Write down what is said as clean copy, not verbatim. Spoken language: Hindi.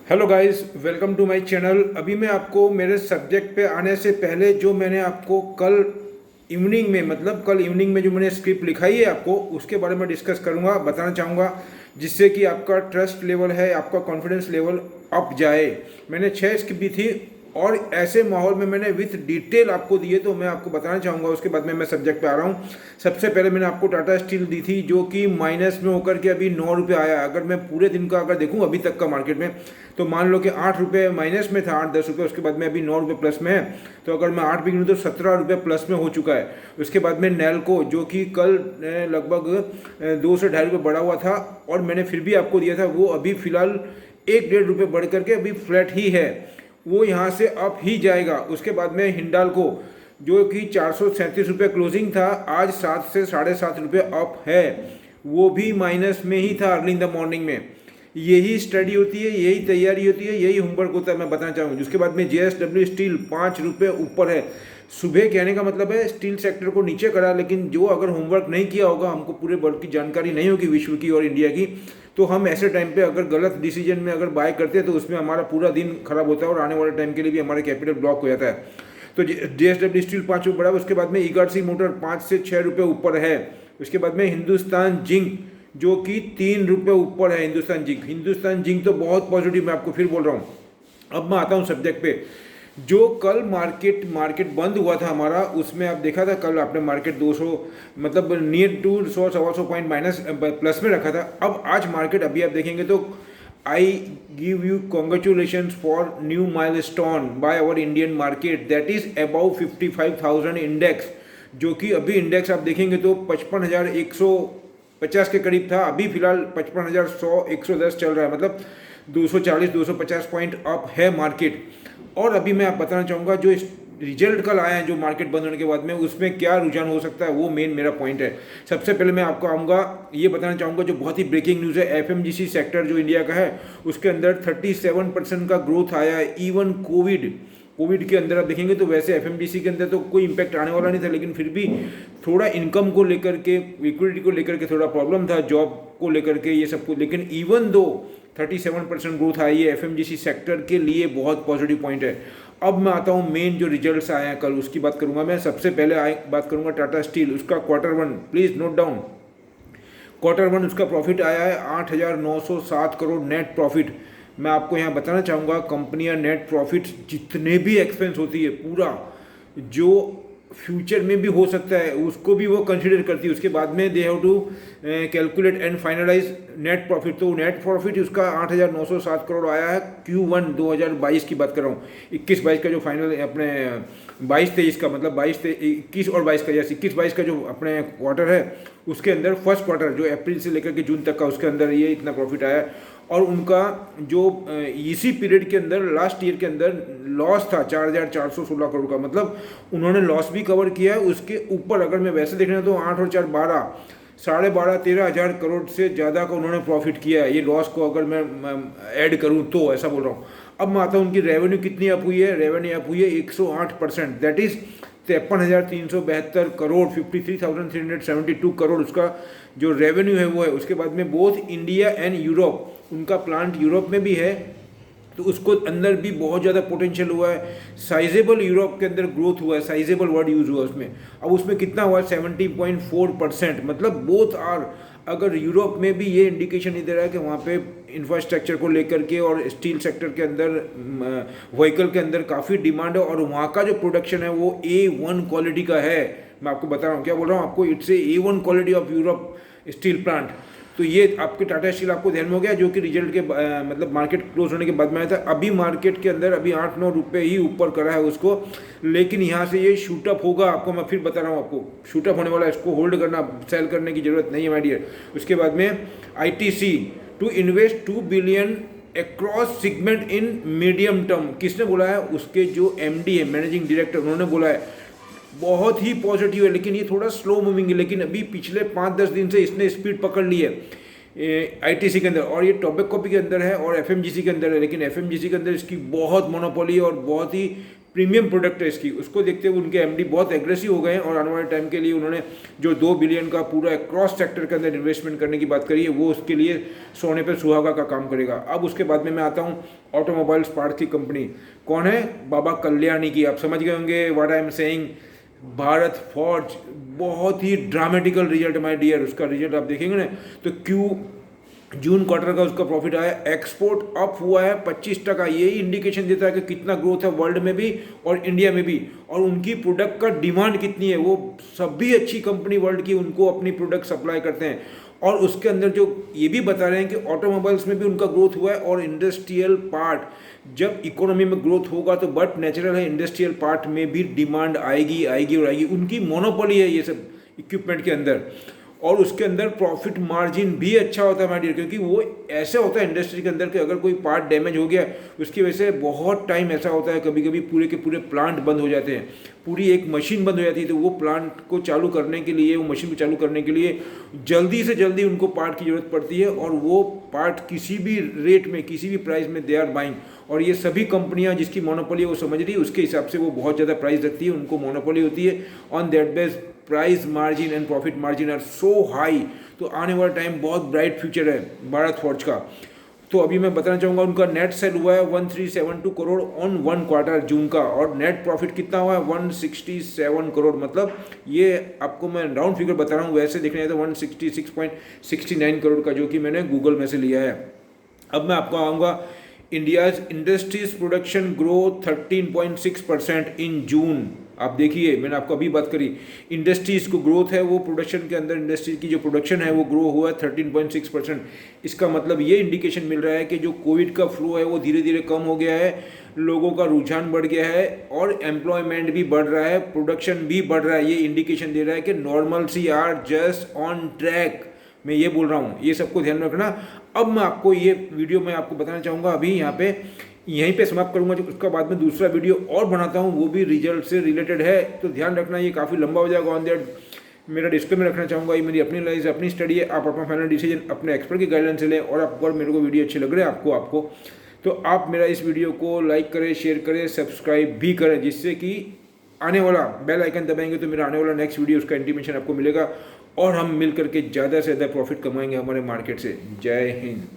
Hello guys, welcome to my channel. अभी मैं आपको मेरे सब्जेक्ट पे आने से पहले जो मैंने आपको कल इवनिंग में जो मैंने स्क्रिप्ट लिखाई है आपको उसके बारे में डिस्कस करूंगा, बताना चाहूँगा, जिससे कि आपका ट्रस्ट लेवल है, आपका कॉन्फिडेंस लेवल अप जाए। मैंने 6 स्क्रिप्ट दी थी और ऐसे माहौल में मैंने विथ डिटेल आपको दिए, तो मैं आपको बताना चाहूँगा। उसके बाद में मैं सब्जेक्ट पे आ रहा हूँ। सबसे पहले मैंने आपको टाटा स्टील दी थी जो कि माइनस में होकर के अभी 9 रुपये आया। अगर मैं पूरे दिन का अगर देखूँ अभी तक का मार्केट में, तो मान लो कि 8 रुपये माइनस में था, 8-10 रुपये। उसके बाद में अभी 9 रुपये प्लस में है। तो अगर मैं 8 भी गिनूँ तो 17 रुपये प्लस में हो चुका है। उसके बाद में नैल्को जो कि कल लगभग 2 से 2.5 रुपये बढ़ा हुआ था और मैंने फिर भी आपको दिया था, वो अभी फिलहाल 1-1.5 रुपये बढ़ करके अभी फ्लैट ही है, वो यहाँ से अप ही जाएगा। उसके बाद में हिंडाल्को जो कि 437 रुपये क्लोजिंग था, आज 7 से 7.5 रुपये अप है, वो भी माइनस में ही था अर्ली इन द मॉर्निंग में। यही स्टडी होती है, यही तैयारी होती है, यही होमवर्क होता है, मैं बताना चाहूँगा। उसके बाद में JSW स्टील 5 रुपये ऊपर है। सुबह कहने का मतलब है स्टील सेक्टर को नीचे करा, लेकिन जो अगर होमवर्क नहीं किया होगा, हमको पूरे वर्ल्ड की जानकारी नहीं होगी विश्व की और इंडिया की, तो हम ऐसे टाइम पे अगर गलत डिसीजन में अगर बाय करते हैं तो उसमें हमारा पूरा दिन खराब होता है और आने वाले टाइम के लिए भी हमारा कैपिटल ब्लॉक हो जाता है। तो JSW स्टील 5 रुपये बढ़ा। उसके बाद में ईगार्सी मोटर 5 से 6 रुपये ऊपर है। उसके बाद में हिंदुस्तान जिंक जो कि 3 रुपये ऊपर है। हिंदुस्तान जिंक तो बहुत पॉजिटिव, मैं आपको फिर बोल रहा हूँ। अब मैं आता हूँ सब्जेक्ट पे। जो कल मार्केट बंद हुआ था हमारा, उसमें आप देखा था कल आपने मार्केट 200 मतलब near to 100-125 point minus plus में रखा था। अब आज मार्केट अभी आप देखेंगे तो I give you congratulation for new milestone by our Indian market, that is about 55,000 index, जो कि अभी इंडेक्स आप देखेंगे तो 55,150 के करीब था। अभी फिलहाल 55,100-110 चल रहा है, मतलब 240-250 पॉइंट अप है मार्केट। और अभी मैं आप बताना चाहूँगा जो रिजल्ट कल आए हैं जो मार्केट बंद होने के बाद में, उसमें क्या रुझान हो सकता है, वो मेन मेरा पॉइंट है। सबसे पहले मैं आपको आऊँगा ये बताना चाहूँगा जो बहुत ही ब्रेकिंग न्यूज़ है, FMGC सेक्टर जो इंडिया का है उसके अंदर 37% का ग्रोथ आया है। इवन कोविड के अंदर आप देखेंगे तो वैसे FMGC के अंदर तो कोई इम्पैक्ट आने वाला नहीं था, लेकिन फिर भी थोड़ा इनकम को लेकर के, लिक्विडिटी को लेकर के थोड़ा प्रॉब्लम था, जॉब को लेकर के, ये सब कुछ। लेकिन इवन दो 37% ग्रोथ आई है, FMGC सेक्टर के लिए बहुत पॉजिटिव पॉइंट है। अब मैं आता हूँ मेन जो रिजल्ट्स आए हैं कल, उसकी बात करूँगा मैं। सबसे पहले बात करूँगा टाटा स्टील, उसका Q1, please note down. Q1 उसका प्रॉफिट आया है 8,907 करोड़ नेट प्रॉफिट। मैं आपको यहाँ बताना चाहूँगा कंपनियाँ नेट प्रॉफिट जितने भी एक्सपेंस होती है पूरा जो फ्यूचर में भी हो सकता है उसको भी वो कंसिडर करती है। उसके बाद में they have to calculate and finalise net profit. तो नेट प्रॉफिट उसका 8,907 करोड़ आया है। Q1 2022 की बात कर रहा हूँ, 21-22 का जो फाइनल अपने 22-23 का, मतलब 21 और 22 का, जैसे 21-22 का जो अपने क्वार्टर है उसके अंदर फर्स्ट क्वार्टर जो अप्रैल से लेकर के जून तक का, उसके अंदर ये इतना प्रॉफिट आया है। और उनका जो इसी पीरियड के अंदर लास्ट ईयर के अंदर लॉस था 4,416 करोड़ का, मतलब उन्होंने लॉस भी कवर किया है। उसके ऊपर अगर मैं वैसे देखना तो 8 और 4 12, 12.5-13,000 करोड़ से ज़्यादा का उन्होंने प्रॉफिट किया है। ये लॉस को अगर मैं ऐड करूँ तो ऐसा बोल रहा हूँ। अब मैं आता हूँ उनकी रेवेन्यू कितनी अप हुई है। रेवेन्यू अप हुई है 108%, दैट इज़ 53,372 करोड़, 53,372 करोड़ उसका जो रेवेन्यू है वो है। उसके बाद में बोथ इंडिया एंड यूरोप, उनका प्लांट यूरोप में भी है तो उसको अंदर भी बहुत ज़्यादा पोटेंशियल हुआ है। साइजेबल यूरोप के अंदर ग्रोथ हुआ है, साइजेबल वर्ड यूज़ हुआ उसमें। अब उसमें कितना हुआ, 70.4%, मतलब बोथ आर। अगर यूरोप में भी ये इंडिकेशन नहीं दे रहा है कि वहाँ पे इंफ्रास्ट्रक्चर को लेकर के और स्टील सेक्टर के अंदर, व्हीकल के अंदर काफ़ी डिमांड है और वहाँ का जो प्रोडक्शन है वो A1 क्वालिटी का है। मैं आपको बता रहा हूँ, क्या बोल रहा हूँ आपको, it's A1 quality of Europe steel plant. तो ये आपके टाटा स्टील आपको ध्यान में हो गया, जो कि रिजल्ट के मतलब मार्केट क्लोज होने के बाद में आया था। अभी मार्केट के अंदर अभी 8-9 रुपये ही ऊपर करा है उसको, लेकिन यहाँ से ये शूटअप होगा। आपको मैं फिर बता रहा हूँ, आपको शूटअप होने वाला है, इसको होल्ड करना, सेल करने की जरूरत नहीं है माय डियर। उसके बाद में ITC to invest 2 billion across segment in medium term. किसने बोला है, उसके जो MD है, मैनेजिंग डायरेक्टर, उन्होंने बोला है। बहुत ही पॉजिटिव है, लेकिन ये थोड़ा स्लो मूविंग है, लेकिन अभी पिछले 5-10 दिन से इसने स्पीड पकड़ ली है ITC के अंदर। और ये टोबैको के अंदर है और FMGC के अंदर है, लेकिन FMGC के अंदर इसकी बहुत मोनोपोली और बहुत ही प्रीमियम प्रोडक्ट है इसकी, उसको देखते हुए उनके एमडी बहुत एग्रेसिव हो गए हैं और आने वाले टाइम के लिए उन्होंने जो 2 बिलियन का पूरा क्रॉस सेक्टर के अंदर इन्वेस्टमेंट करने की बात करी है, वो उसके लिए सोने पे सुहागा का काम करेगा। अब उसके बाद में मैं आता हूँ ऑटोमोबाइल्स पार्ट की कंपनी, कौन है? बाबा कल्याणी की। आप समझ गए होंगे what I am saying. Bharat forge, बहुत ही ड्रामेटिकल रिजल्ट माय डियर। उसका रिजल्ट आप देखेंगे ना तो जून क्वार्टर का उसका प्रॉफिट आया, एक्सपोर्ट अप हुआ है 25%। यही इंडिकेशन देता है कि कितना ग्रोथ है वर्ल्ड में भी और इंडिया में भी, और उनकी प्रोडक्ट का डिमांड कितनी है। वो सभी अच्छी कंपनी वर्ल्ड की उनको अपनी प्रोडक्ट सप्लाई करते हैं, और उसके अंदर जो ये भी बता रहे हैं कि ऑटोमोबाइल्स में भी उनका ग्रोथ हुआ है। और इंडस्ट्रियल पार्ट, जब इकोनॉमी में ग्रोथ होगा तो बट नेचुरल है इंडस्ट्रियल पार्ट में भी डिमांड आएगी आएगी और आएगी। उनकी मोनोपोली है ये सब इक्विपमेंट के अंदर, और उसके अंदर प्रॉफिट मार्जिन भी अच्छा होता है माय डियर, क्योंकि वो ऐसा होता है इंडस्ट्री के अंदर कि अगर कोई पार्ट डैमेज हो गया उसकी वजह से बहुत टाइम ऐसा होता है, कभी कभी पूरे के पूरे प्लांट बंद हो जाते हैं, पूरी एक मशीन बंद हो जाती है। तो वो प्लांट को चालू करने के लिए, वो मशीन को चालू करने के लिए जल्दी से जल्दी उनको पार्ट की ज़रूरत पड़ती है, और वो पार्ट किसी भी रेट में, किसी भी प्राइस में दे आर बाइंग। और ये सभी कंपनियां जिसकी मोनोपोली है वो समझ रही है, उसके हिसाब से वो बहुत ज़्यादा प्राइस रखती है, उनको मोनोपोली होती है। On that base price margin and profit margin are so high. तो आने वाला टाइम बहुत ब्राइट फ्यूचर है भारत फॉर्ज का। तो अभी मैं बताना चाहूँगा उनका नेट सेल हुआ है 1372 करोड़ ऑन 1 क्वार्टर जून का, और नेट प्रॉफिट कितना हुआ है 167 करोड़। मतलब ये आपको मैं राउंड फिगर बता रहा हूँ, वैसे देखने जाए तो 166.69 करोड़ का, जो कि मैंने गूगल में से लिया है। अब मैं आपको आऊँगा इंडियाज इंडस्ट्रीज प्रोडक्शन ग्रो 13.6% इन जून। आप देखिए, मैंने आपको अभी बात करी, इंडस्ट्रीज को ग्रोथ है, वो प्रोडक्शन के अंदर इंडस्ट्री की जो प्रोडक्शन है वो ग्रो हुआ है 13.6%। इसका मतलब ये इंडिकेशन मिल रहा है कि जो कोविड का फ्लो है वो धीरे धीरे कम हो गया है, लोगों का रुझान बढ़ गया है, और एम्प्लॉयमेंट भी बढ़ रहा है, प्रोडक्शन भी बढ़ रहा है। ये इंडिकेशन दे रहा है कि normal C are just on track. मैं ये बोल रहा हूँ, ये सबको ध्यान में रखना। अब मैं आपको ये वीडियो में आपको बताना चाहूँगा, अभी यहीं पे समाप्त करूँगा, उसका बाद में दूसरा वीडियो और बनाता हूँ, वो भी रिजल्ट से रिलेटेड है। तो ध्यान रखना, ये काफ़ी लंबा हो जाएगा। ऑन दैट मेरा डिस्प्ले में रखना चाहूँगा, ये मेरी अपनी लाइफ, अपनी स्टडी है। आप अपना फाइनल डिसीजन अपने एक्सपर्ट की गाइडेंस से लें। और आपको, अगर मेरे को वीडियो अच्छे लग रहे हैं आपको तो आप मेरा इस वीडियो को लाइक करें, शेयर करें, सब्सक्राइब भी करें, जिससे कि आने वाला बेल आइकन दबाएंगे तो मेरा आने वाला नेक्स्ट वीडियो उसका इंटीमेशन आपको मिलेगा, और हम मिल करके ज़्यादा से ज़्यादा प्रॉफिट कमाएंगे हमारे मार्केट से। जय हिंद।